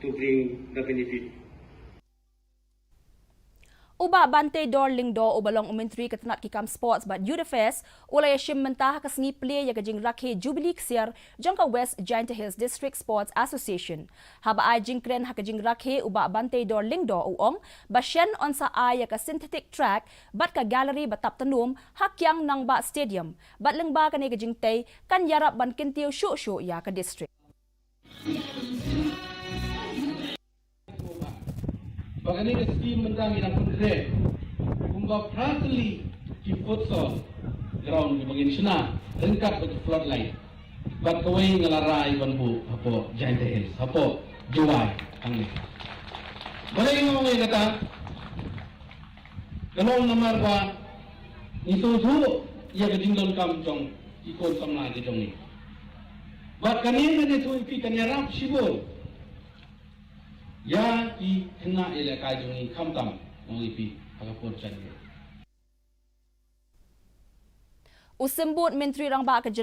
to bring the benefit. Uba bante dor lingdo ubalong umentri ketenat kikam sports but UDFS ulay shim mentah kasngi play ya Jingrakhe Jubili Ksiar Jong West Jaintia Hills District Sports Association. Haba ay jingkren ha Jingrakhe uba bante dor lingdo uong basyan on sa ay ka synthetic track bat ka gallery batap tanum hakyang nang ba stadium bat lengba ka ni jingtay kan yarap ban kintiw shu ya ka district. Bagani ke scheme mentang yang konkret, kumba practically di futsal ground di bagian sana lengkap dengan floodlight. Bat kawai ngelarai banbu apa Jaintia Hills, apa Juwai angin. Boleh ngomong yang kata, kalau nomor ba itu tu ia kejingdon kamjong ikut samla kejong ni. Bat kanin ada tu ikan yarap sibol. Ya di kena ilakai jongi kamtam mengipi agapur candi. Usembut Menteri Rang Ba